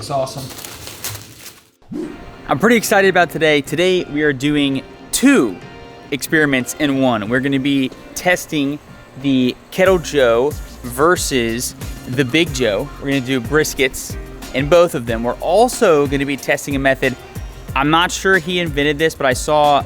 looks awesome. I'm pretty excited about today. Today we are doing 2 experiments in one. We're gonna be testing the Kettle Joe versus the Big Joe. We're gonna do briskets in both of them. We're also gonna be testing a method. I'm not sure he invented this, but I saw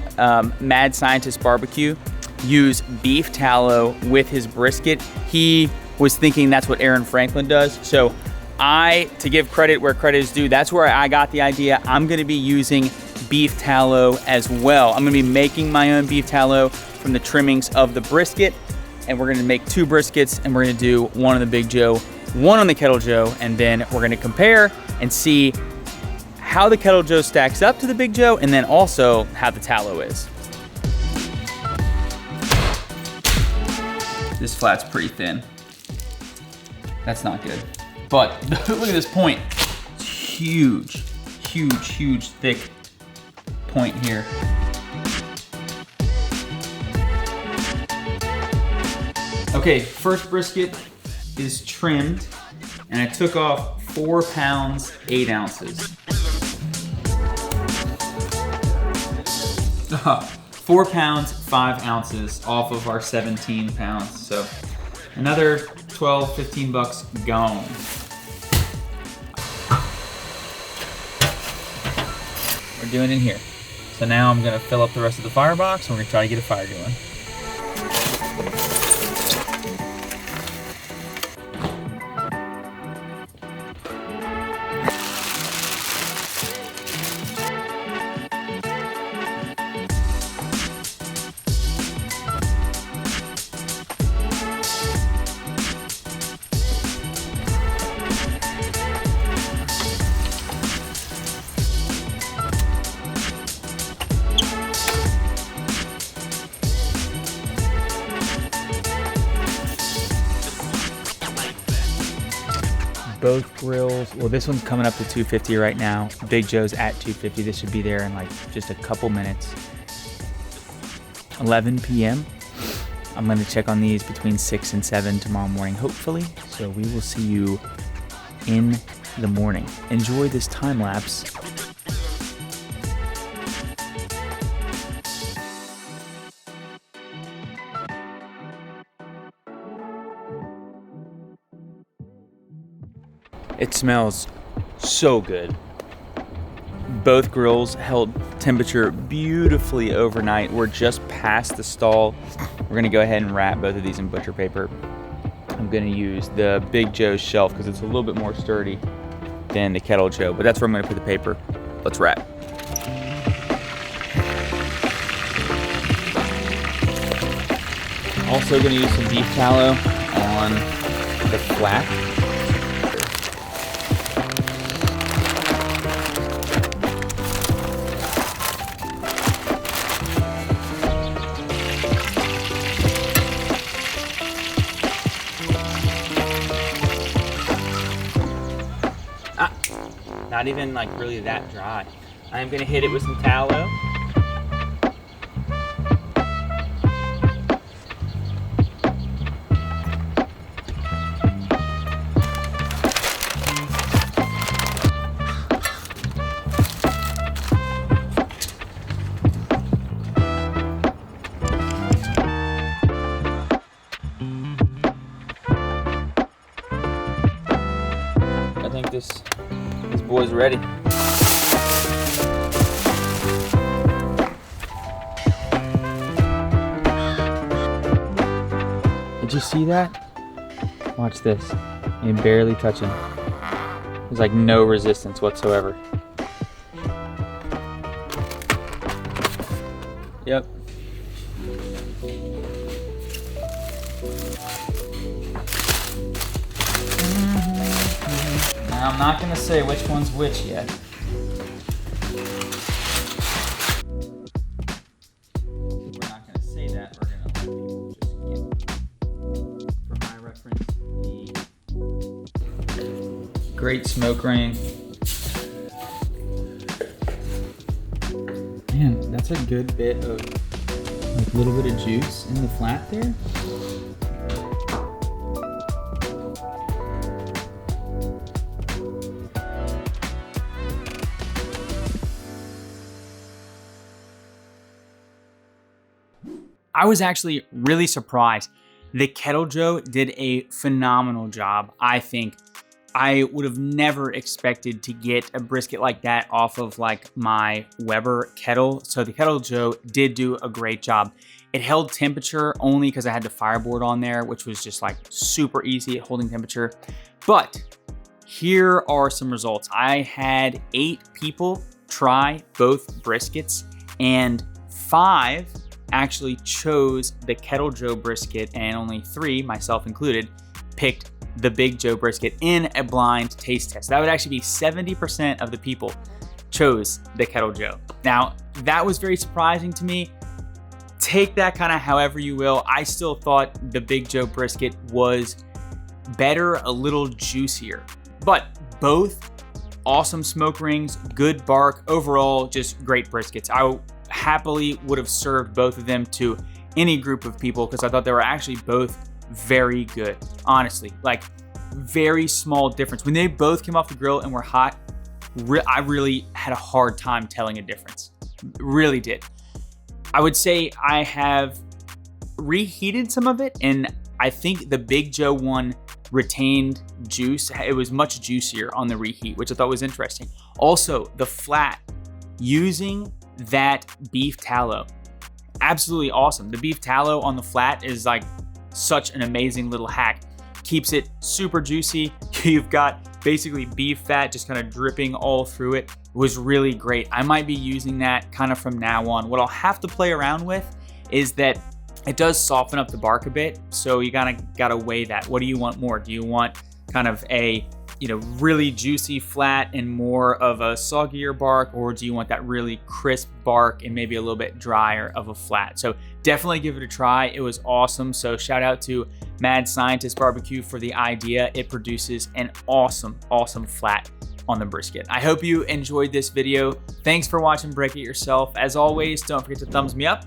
Mad Scientist BBQ use beef tallow with his brisket. He was thinking that's what Aaron Franklin does. So to give credit where credit is due, that's where I got the idea. I'm gonna be using beef tallow as well. I'm gonna be making my own beef tallow from the trimmings of the brisket, and we're gonna make 2 briskets, and we're gonna do one on the Big Joe, one on the Kettle Joe, and then we're gonna compare and see how the Kettle Joe stacks up to the Big Joe, and then also how the tallow is. This flat's pretty thin. That's not good. But look at this point. It's huge, huge, huge, thick point here. Okay, first brisket is trimmed, and I took off 4 pounds, 8 ounces. 4 pounds, 5 ounces off of our 17 pounds. So another 12, 15 bucks gone. We're doing it here. So now I'm gonna fill up the rest of the firebox, and we're gonna try to get a fire going. Both grills, well, this one's coming up to 250 right now. Big Joe's at 250. This should be there in like just a couple minutes. 11 p.m. I'm gonna check on these between 6 and 7 tomorrow morning, hopefully. So we will see you in the morning. Enjoy this time lapse. It smells so good. Both grills held temperature beautifully overnight. We're just past the stall. We're gonna go ahead and wrap both of these in butcher paper. I'm gonna use the Big Joe's shelf because it's a little bit more sturdy than the Kettle Joe, but that's where I'm gonna put the paper. Let's wrap. Also gonna use some beef tallow on the flat. Not even like really that dry. I'm gonna hit it with some tallow. I think this boy's ready. Did you see that? Watch this. You're barely touching. There's like no resistance whatsoever. Yep. Now, I'm not gonna say which one's which yet. We're not gonna say that. We're gonna let people just get, for my reference, the great smoke ring. Man, that's a good bit of, like, a little bit of juice in the flat there. I was actually really surprised. The Kettle Joe did a phenomenal job. I think I would have never expected to get a brisket like that off of like my Weber kettle. So the Kettle Joe did do a great job. It held temperature only because I had the fireboard on there, which was just like super easy at holding temperature. But here are some results. I had 8 people try both briskets, and 5 actually chose the Kettle Joe brisket, and only 3, myself included, picked the Big Joe brisket in a blind taste test. That would actually be 70% of the people chose the Kettle Joe. Now, that was very surprising to me. Take that kind of however you will. I still thought the Big Joe brisket was better, a little juicier, but both awesome smoke rings, good bark, overall just great briskets. I happily would have served both of them to any group of people because I thought they were actually both very good. Honestly, like very small difference. When they both came off the grill and were hot, I really had a hard time telling a difference. Really did. I would say I have reheated some of it, and I think the Big Joe one retained juice. It was much juicier on the reheat, which I thought was interesting. Also, the flat, using that beef tallow, absolutely awesome. The beef tallow on the flat is like such an amazing little hack. Keeps it super juicy. You've got basically beef fat just kind of dripping all through it. It was really great. I might be using that kind of from now on. What I'll have to play around with is that it does soften up the bark a bit. So you gotta weigh that. What do you want more? Do you want kind of a, really juicy flat and more of a soggier bark, or do you want that really crisp bark and maybe a little bit drier of a flat? So definitely give it a try. It was awesome. So shout out to Mad Scientist BBQ for the idea. It produces an awesome, awesome flat on the brisket. I hope you enjoyed this video. Thanks for watching Break It Yourself. As always, don't forget to thumbs me up.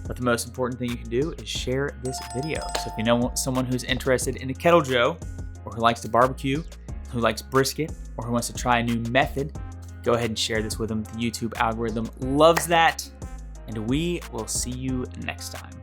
But the most important thing you can do is share this video. So if you know someone who's interested in a Kettle Joe, or who likes to barbecue, who likes brisket, or who wants to try a new method, go ahead and share this with them. The YouTube algorithm loves that. And we will see you next time.